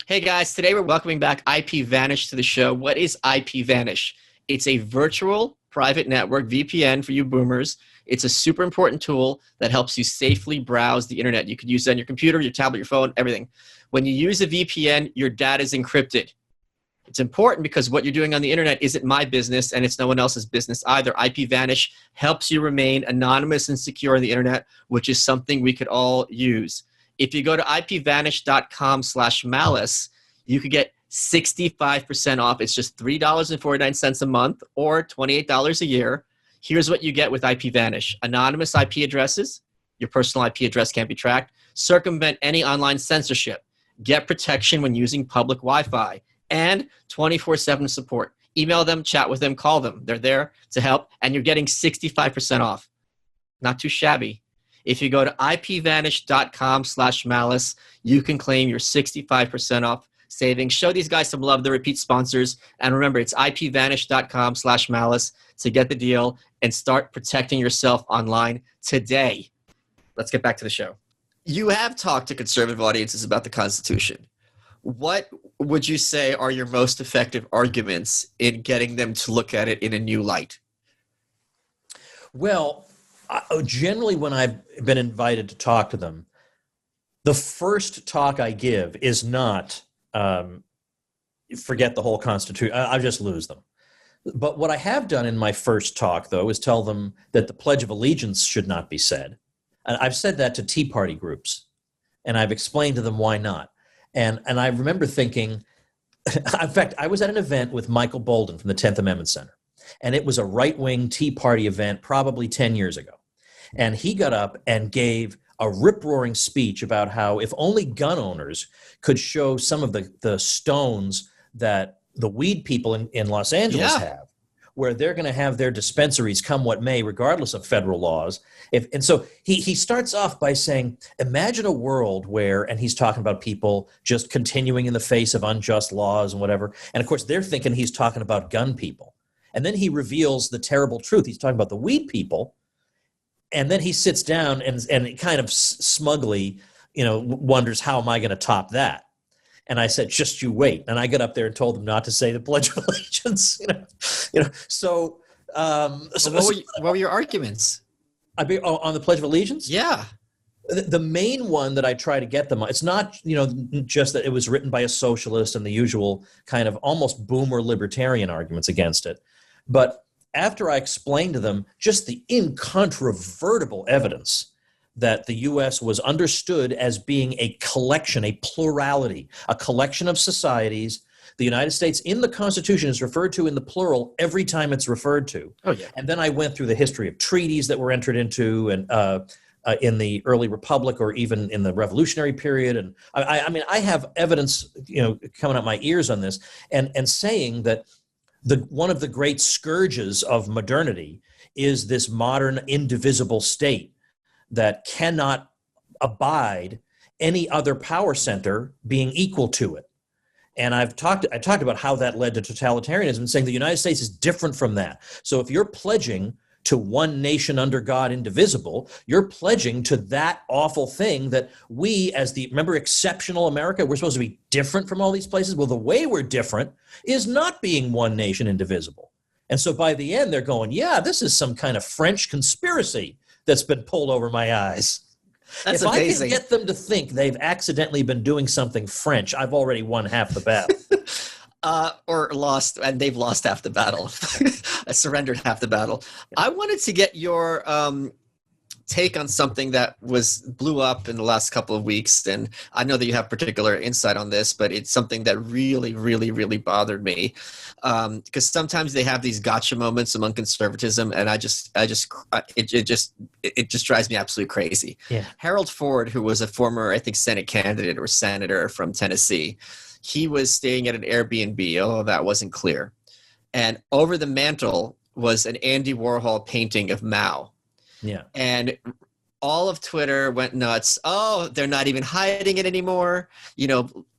S3: Hey guys, today we're welcoming back IP Vanish to the show. What is IP Vanish? It's a virtual private network, VPN for you boomers. It's a super important tool that helps you safely browse the internet. You could use it on your computer, your tablet, your phone, everything. When you use a VPN, your data is encrypted. It's important because what you're doing on the internet isn't my business, and it's no one else's business either. IPVanish helps you remain anonymous and secure on the internet, which is something we could all use. If you go to ipvanish.com/malice, you could get 65% off. It's just $3.49 a month or $28 a year. Here's what you get with IPVanish. Anonymous IP addresses. Your personal IP address can't be tracked. Circumvent any online censorship. Get protection when using public Wi-Fi. And 24/7 support. Email them, chat with them, call them. They're there to help, and you're getting 65% off. Not too shabby. If you go to ipvanish.com/malice, you can claim your 65% off savings. Show these guys some love. They're repeat sponsors. And remember, it's ipvanish.com/malice to get the deal and start protecting yourself online today. Let's get back to the show. You have talked to conservative audiences about the Constitution. What would you say are your most effective arguments in getting them to look at it in a new light?
S4: Well, generally when I've been invited to talk to them, the first talk I give is not forget the whole Constitution. I just lose them. But what I have done in my first talk, though, is tell them that the Pledge of Allegiance should not be said. And I've said that to Tea Party groups, and I've explained to them why not. And I remember thinking, in fact, I was at an event with Michael Bolden from the 10th Amendment Center, and it was a right-wing Tea Party event probably 10 years ago. And he got up and gave a rip-roaring speech about how if only gun owners could show some of the stones that the weed people in Los Angeles have, where they're going to have their dispensaries come what may, regardless of federal laws. And so he starts off by saying, imagine a world where, and he's talking about people just continuing in the face of unjust laws and whatever. And of course, they're thinking he's talking about gun people. And then he reveals the terrible truth. He's talking about the weed people. And then he sits down and kind of smugly, wonders, how am I going to top that? And I said, just you wait. And I got up there and told them not to say the Pledge of Allegiance. So
S3: what were your arguments?
S4: On the Pledge of Allegiance?
S3: Yeah.
S4: The main one that I try to get them on, it's not, just that it was written by a socialist and the usual kind of almost boomer libertarian arguments against it. But after I explained to them just the incontrovertible evidence that the U.S. was understood as being a collection, a plurality, a collection of societies. The United States in the Constitution is referred to in the plural every time it's referred to.
S3: Oh, yeah.
S4: And then I went through the history of treaties that were entered into and in the early Republic or even in the Revolutionary period. And I mean, I have evidence, coming out my ears on this and saying that one of the great scourges of modernity is this modern indivisible state that cannot abide any other power center being equal to it. And I talked about how that led to totalitarianism and saying the United States is different from that. So if you're pledging to one nation under God, indivisible, you're pledging to that awful thing that we, remember exceptional America, we're supposed to be different from all these places. Well, the way we're different is not being one nation indivisible. And so by the end, they're going, yeah, this is some kind of French conspiracy that's been pulled over my eyes.
S3: That's
S4: if
S3: amazing.
S4: I can get them to think they've accidentally been doing something French, I've already won half the battle.
S3: Or lost, and they've lost half the battle. I surrendered half the battle. I wanted to get your take on something that blew up in the last couple of weeks, and I know that you have particular insight on this, but it's something that really, really, really bothered me. Because sometimes they have these gotcha moments among conservatism, and it just drives me absolutely crazy.
S4: Yeah.
S3: Harold Ford, who was a former, I think, Senate candidate or senator from Tennessee, he was staying at an Airbnb, although that wasn't clear. And over the mantle was an Andy Warhol painting of Mao.
S4: Yeah.
S3: And all of Twitter went nuts. Oh, they're not even hiding it anymore.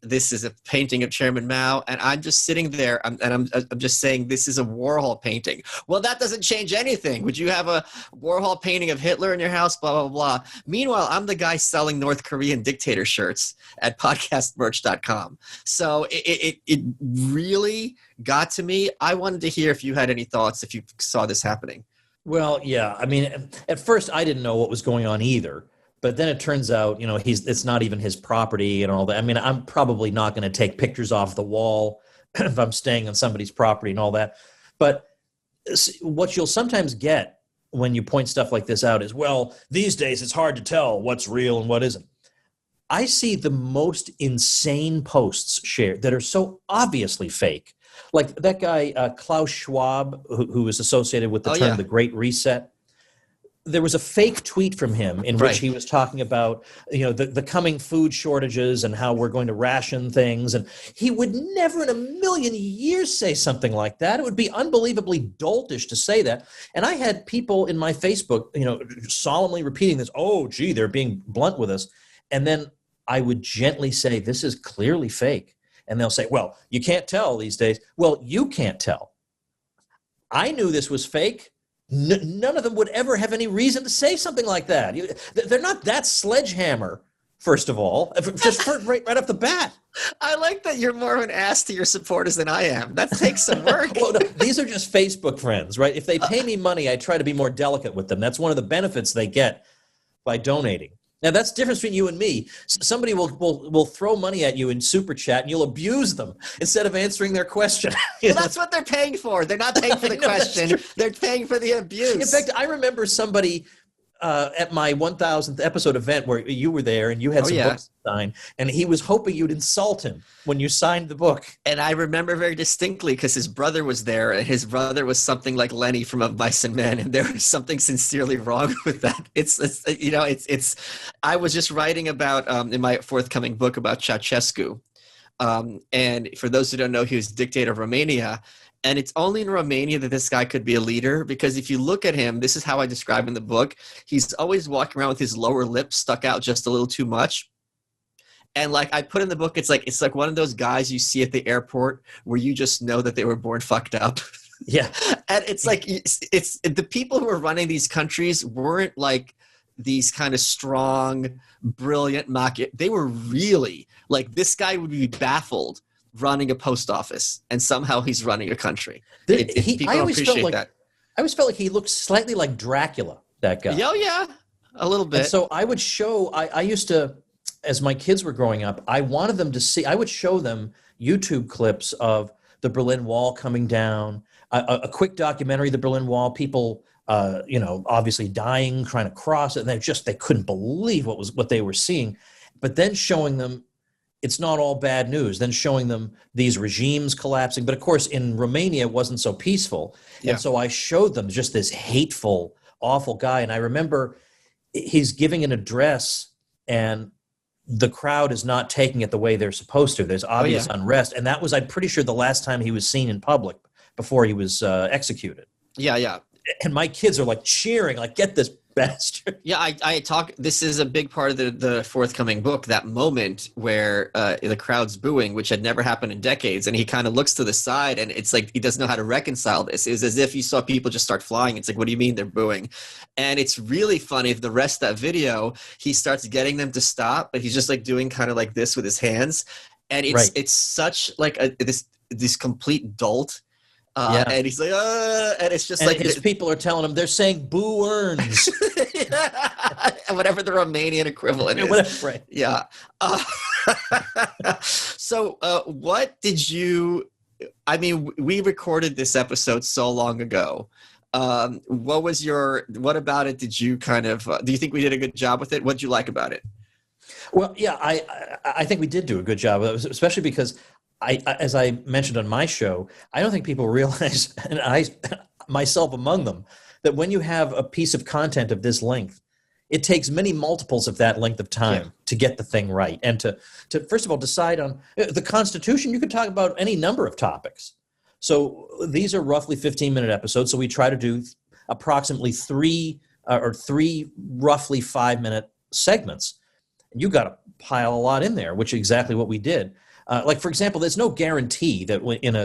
S3: This is a painting of Chairman Mao. And I'm just sitting there and I'm just saying, this is a Warhol painting. Well, that doesn't change anything. Would you have a Warhol painting of Hitler in your house? Blah, blah, blah. Meanwhile, I'm the guy selling North Korean dictator shirts at podcastmerch.com. So it really got to me. I wanted to hear if you had any thoughts, if you saw this happening.
S4: Well, yeah. I mean, at first I didn't know what was going on either. But then it turns out, it's not even his property and all that. I mean, I'm probably not going to take pictures off the wall if I'm staying on somebody's property and all that. But what you'll sometimes get when you point stuff like this out is, well, these days it's hard to tell what's real and what isn't. I see the most insane posts shared that are so obviously fake. Like that guy, Klaus Schwab, who is associated with the term the Great Reset. There was a fake tweet from him in which he was talking about, the coming food shortages and how we're going to ration things. And he would never in a million years say something like that. It would be unbelievably doltish to say that. And I had people in my Facebook, solemnly repeating this, oh, gee, they're being blunt with us. And then I would gently say, this is clearly fake. And they'll say, well, you can't tell these days. Well, you can't tell. I knew this was fake. None of them would ever have any reason to say something like that. They're not that sledgehammer, first of all, just right off the bat.
S3: I like that you're more of an ass to your supporters than I am. That takes some work.
S4: Well, no, these are just Facebook friends, right? If they pay me money, I try to be more delicate with them. That's one of the benefits they get by donating. Now, that's the difference between you and me. Somebody will throw money at you in Super Chat, and you'll abuse them instead of answering their question.
S3: Well, that's what they're paying for. They're not paying for the question. They're paying for the abuse.
S4: In fact, I remember somebody at my 1000th episode event where you were there and you had some books to sign, and he was hoping you'd insult him when you signed the book.
S3: And I remember very distinctly because his brother was there, and his brother was something like Lenny from Of Mice and Men, and there was something sincerely wrong with that. It's I was just writing about in my forthcoming book about Ceausescu, and for those who don't know, he was dictator of Romania. And it's only in Romania that this guy could be a leader, because if you look at him, this is how I describe in the book. He's always walking around with his lower lip stuck out just a little too much. And like I put in the book, it's like one of those guys you see at the airport where you just know that they were born fucked up.
S4: Yeah.
S3: And it's like it's the people who are running these countries weren't like these kind of strong, brilliant they were really like, this guy would be baffled running a post office, and somehow he's running a country. People don't appreciate that.
S4: I always felt like he looked slightly like Dracula, that guy.
S3: Oh, yeah, a little bit.
S4: And so I would show, I used to, as my kids were growing up, I wanted them to see, I would show them YouTube clips of the Berlin Wall coming down, a quick documentary, the Berlin Wall, people, obviously dying, trying to cross it, and they couldn't believe what they were seeing. But then showing them, it's not all bad news. Then showing them these regimes collapsing. But of course, in Romania, it wasn't so peaceful. Yeah. And so I showed them just this hateful, awful guy. And I remember he's giving an address, and the crowd is not taking it the way they're supposed to. There's obvious unrest. And that was, I'm pretty sure, the last time he was seen in public before he was executed.
S3: Yeah, yeah.
S4: And my kids are like cheering, like, get this bastard.
S3: Yeah, I talk. This is a big part of the forthcoming book. That moment where the crowd's booing, which had never happened in decades, and he kind of looks to the side, and it's like he doesn't know how to reconcile this. It's as if he saw people just start flying. It's like, what do you mean they're booing? And it's really funny. The rest of that video, he starts getting them to stop, but he's just like doing kind of like this with his hands, and it's such like this complete dolt. And he's like, and it's just like
S4: his people are telling him they're saying boo earns.
S3: Whatever the Romanian equivalent is.
S4: Whatever, right.
S3: Yeah. So what did you, I mean, we recorded this episode so long ago. What about it did you kind of, do you think we did a good job with it? What did you like about it?
S4: Well, yeah, I think we did do a good job, especially because as I mentioned on my show, I don't think people realize, and I myself among them, that when you have a piece of content of this length, it takes many multiples of that length of time to get the thing right. And to first of all, decide on the Constitution. You could talk about any number of topics. So these are roughly 15-minute episodes. So we try to do approximately three roughly 5-minute segments. And you got to pile a lot in there, which is exactly what we did. Like, for example, there's no guarantee that in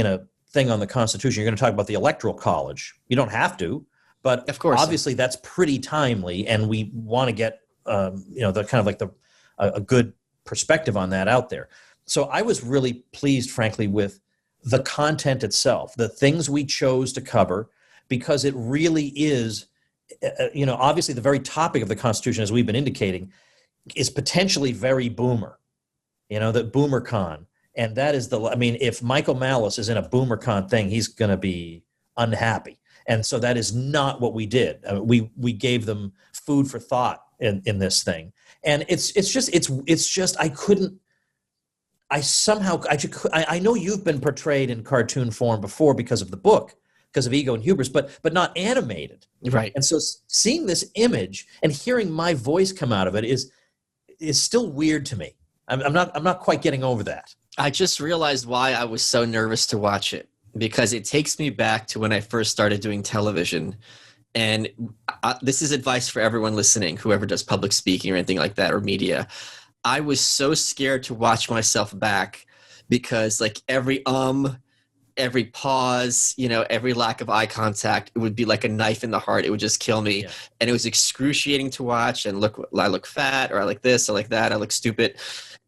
S4: a thing on the Constitution, you're going to talk about the Electoral College. You don't have to, but of course, obviously that's pretty timely, and we want to get the kind of like a good perspective on that out there. So I was really pleased, frankly, with the content itself, the things we chose to cover, because it really is, obviously the very topic of the Constitution, as we've been indicating, is potentially very boomer, that BoomerCon. And that is if Michael Malice is in a BoomerCon thing, he's going to be unhappy. And so that is not what we did. We gave them food for thought in this thing. And it's just I know you've been portrayed in cartoon form before because of the book, because of Ego and Hubris, but not animated.
S3: Right.
S4: And so seeing this image and hearing my voice come out of it is still weird to me. I'm not quite getting over that.
S3: I just realized why I was so nervous to watch it, because it takes me back to when I first started doing television. And this is advice for everyone listening, whoever does public speaking or anything like that, or media. I was so scared to watch myself back because every every pause, every lack of eye contact, it would be like a knife in the heart. It would just kill me. Yeah. And it was excruciating to watch. And I look fat, or I like this, I like that, I look stupid.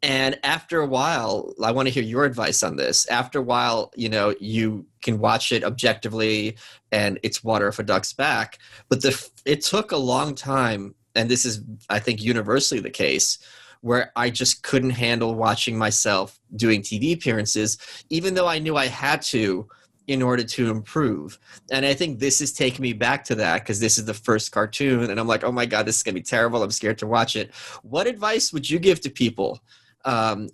S3: And after a while, I want to hear your advice on this. After a while, you can watch it objectively and it's water off a duck's back. But it took a long time, and this is, I think, universally the case, where I just couldn't handle watching myself doing TV appearances, even though I knew I had to in order to improve. And I think this is taking me back to that, because this is the first cartoon, and I'm like, oh my God, this is going to be terrible. I'm scared to watch it. What advice would you give to people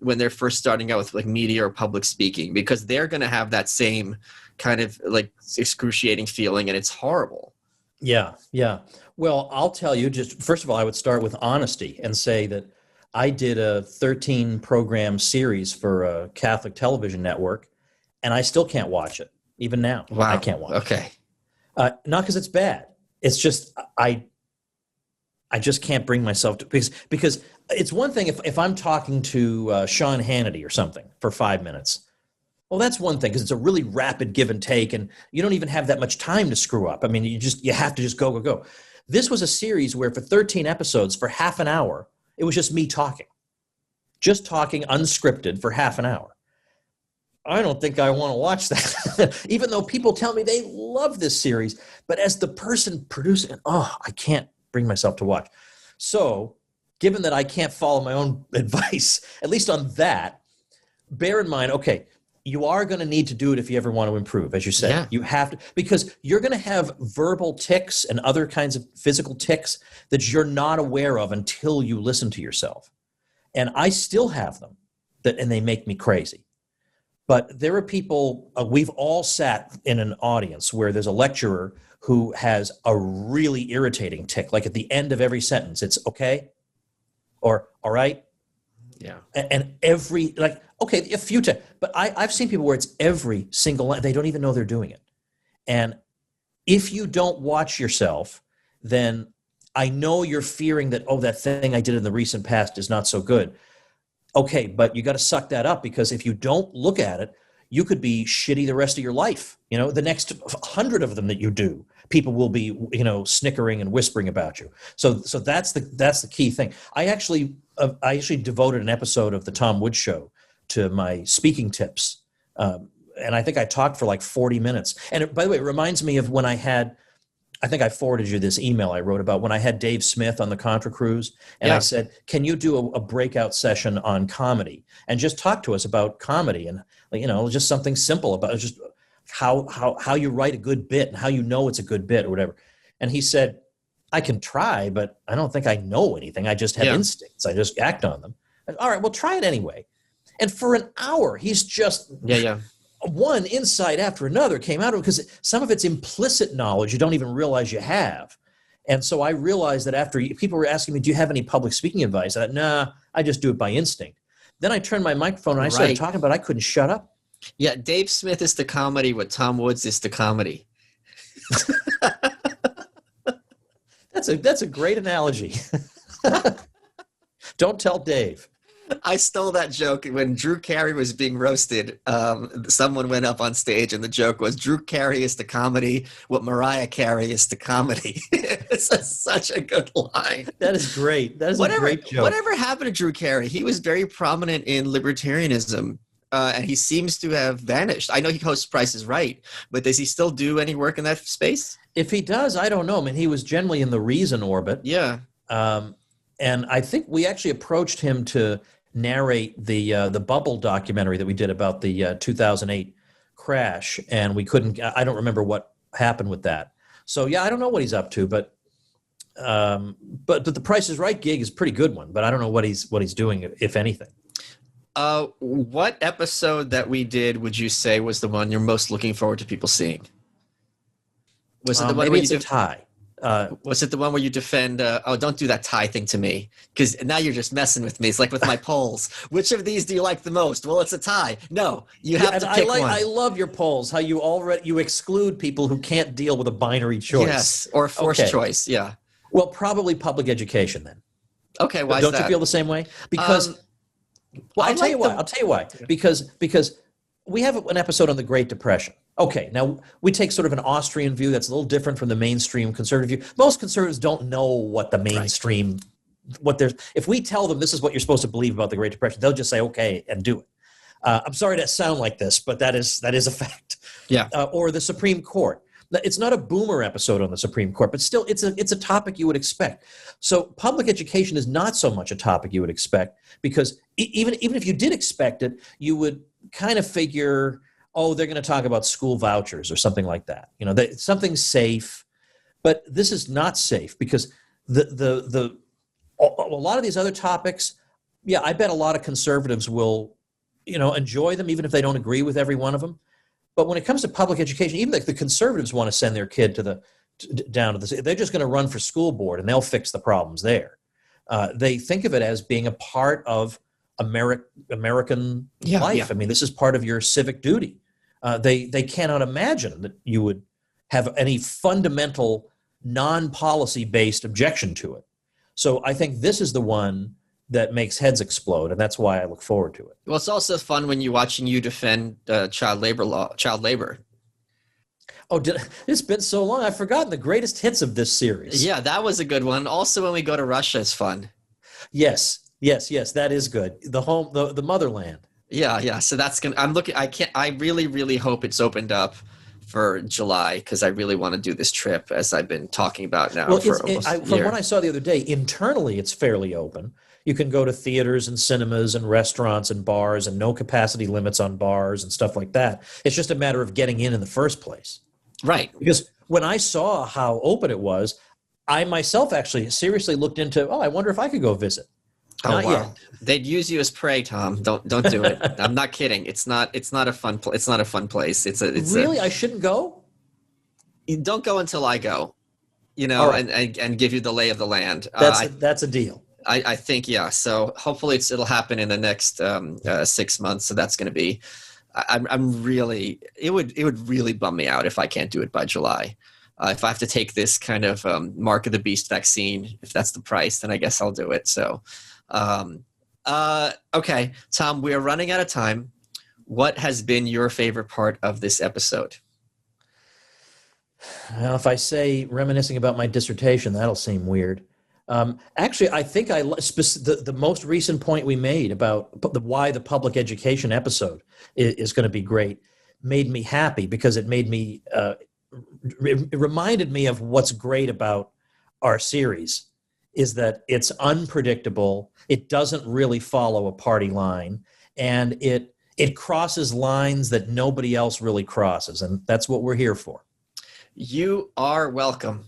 S3: when they're first starting out with media or public speaking? Because they're going to have that same kind of excruciating feeling, and it's horrible.
S4: Yeah. Well, I'll tell you, just first of all, I would start with honesty and say that I did a 13-program series for a Catholic television network, and I still can't watch it, even now.
S3: Wow.
S4: I can't watch it.
S3: Okay.
S4: Not because it's bad. It's just I just can't bring myself to, because it's one thing if I'm talking to Sean Hannity or something for 5 minutes. Well, that's one thing, because it's a really rapid give and take, and you don't even have that much time to screw up. I mean, you have to just go. This was a series where for 13 episodes, for half an hour, it was just me talking unscripted for half an hour. I don't think I want to watch that, even though people tell me they love this series. But as the person producing it, I can't bring myself to watch. So given that I can't follow my own advice, at least on that, bear in mind, okay, you are going to need to do it if you ever want to improve, as you said. Yeah. You have to, because you're going to have verbal tics and other kinds of physical tics that you're not aware of until you listen to yourself. And I still have them, and they make me crazy. But there are people, we've all sat in an audience where there's a lecturer who has a really irritating tic, like at the end of every sentence, it's okay, or all right.
S3: Yeah.
S4: And every, okay, a few times, but I've seen people where it's every single line. They don't even know they're doing it. And if you don't watch yourself, then I know you're fearing that, that thing I did in the recent past is not so good. Okay, but you got to suck that up, because if you don't look at it, you could be shitty the rest of your life. The next 100 of them that you do, people will be, snickering and whispering about you. So that's the key thing. I actually devoted an episode of the Tom Woods Show to my speaking tips. And I think I talked for 40 minutes. And by the way, it reminds me of when I think I forwarded you this email I wrote about when I had Dave Smith on the Contra Cruise. And I said, can you do a breakout session on comedy and just talk to us about comedy and, just something simple about just how you write a good bit and how you know it's a good bit or whatever. And he said, I can try, but I don't think I know anything. I just have instincts. I just act on them. All right, well, try it anyway. And for an hour, he's just one insight after another came out of it, because some of it's implicit knowledge you don't even realize you have. And so I realized that after people were asking me, do you have any public speaking advice? I thought, nah, I just do it by instinct. Then I turned my microphone and I started talking about it. I couldn't shut up.
S3: Yeah, Dave Smith is the comedy what Tom Woods is the comedy.
S4: That's a great analogy. Don't tell Dave.
S3: I stole that joke when Drew Carey was being roasted. Someone went up on stage and the joke was, Drew Carey is the comedy what Mariah Carey is the comedy. It's such a good line.
S4: That is great. That is a great joke.
S3: Whatever happened to Drew Carey? He was very prominent in libertarianism and he seems to have vanished. I know he hosts Price is Right, but does he still do any work in that space?
S4: If he does, I don't know. I mean, he was generally in the Reason orbit.
S3: Yeah.
S4: And I think we actually approached him to narrate the Bubble documentary that we did about the 2008 crash, and we couldn't. I don't remember what happened with that. So yeah, I don't know what he's up to, but the Price is Right gig is a pretty good one. But I don't know what he's doing, if anything.
S3: What episode that we did would you say was the one you're most looking forward to people seeing? Was it the one
S4: maybe it's a tie?
S3: Was it the one where you defend? Don't do that tie thing to me, because now you're just messing with me. It's like with my polls. Which of these do you like the most? Well, it's a tie. No, you have to pick one.
S4: I love your polls. How you exclude people who can't deal with a binary choice.
S3: Yes, or a forced choice. Yeah.
S4: Well, probably public education then.
S3: Okay, why
S4: don't
S3: is that?
S4: you feel the same way? Because I'll tell you why. Because we have an episode on the Great Depression. Okay, now we take sort of an Austrian view that's a little different from the mainstream conservative view. Most conservatives don't know what the mainstream, if we tell them this is what you're supposed to believe about the Great Depression, they'll just say okay and do it. I'm sorry to sound like this, but that is a fact.
S3: Yeah.
S4: Or the Supreme Court. It's not a boomer episode on the Supreme Court, but still it's a topic you would expect. So public education is not so much a topic you would expect, because even if you did expect it, you would kind of figure, oh, they're going to talk about school vouchers or something like that. Something's safe, but this is not safe, because a lot of these other topics, yeah, I bet a lot of conservatives will, enjoy them even if they don't agree with every one of them. But when it comes to public education, even like the conservatives want to send their kid down to the, they're just going to run for school board and they'll fix the problems there. They think of it as being a part of American life. Yeah. I mean, this is part of your civic duty. They cannot imagine that you would have any fundamental non-policy based objection to it. So I think this is the one that makes heads explode, and that's why I look forward to it.
S3: Well, it's also fun when you're watching you defend child labor.
S4: Oh, it's been so long. I've forgotten the greatest hits of this series.
S3: Yeah, that was a good one. Also, when we go to Russia, it's fun.
S4: Yes, that is good. The motherland.
S3: Yeah. So that's gonna. I really, really hope it's opened up for July, because I really want to do this trip, as I've been talking about now for almost a year.
S4: From what I saw the other day, internally it's fairly open. You can go to theaters and cinemas and restaurants and bars, and no capacity limits on bars and stuff like that. It's just a matter of getting in the first place.
S3: Right.
S4: Because when I saw how open it was, I myself actually seriously looked into, I wonder if I could go visit. Not yet.
S3: They'd use you as prey, Tom. Don't do it. I'm not kidding. It's not a fun place.
S4: I shouldn't go?
S3: You don't go until I go.
S4: Right.
S3: and give you the lay of the land.
S4: That's a deal.
S3: I think, yeah. So hopefully it'll happen in the next 6 months. So that's going to be. It would really bum me out if I can't do it by July. If I have to take this kind of mark of the beast vaccine, if that's the price, then I guess I'll do it. So, okay, Tom, we are running out of time. What has been your favorite part of this episode?
S4: Well, if I say reminiscing about my dissertation, that'll seem weird. Actually, I think the most recent point we made about why the public education episode is going to be great made me happy, because it made me it reminded me of what's great about our series, is that it's unpredictable, it doesn't really follow a party line, and it crosses lines that nobody else really crosses, and that's what we're here for.
S3: You are welcome.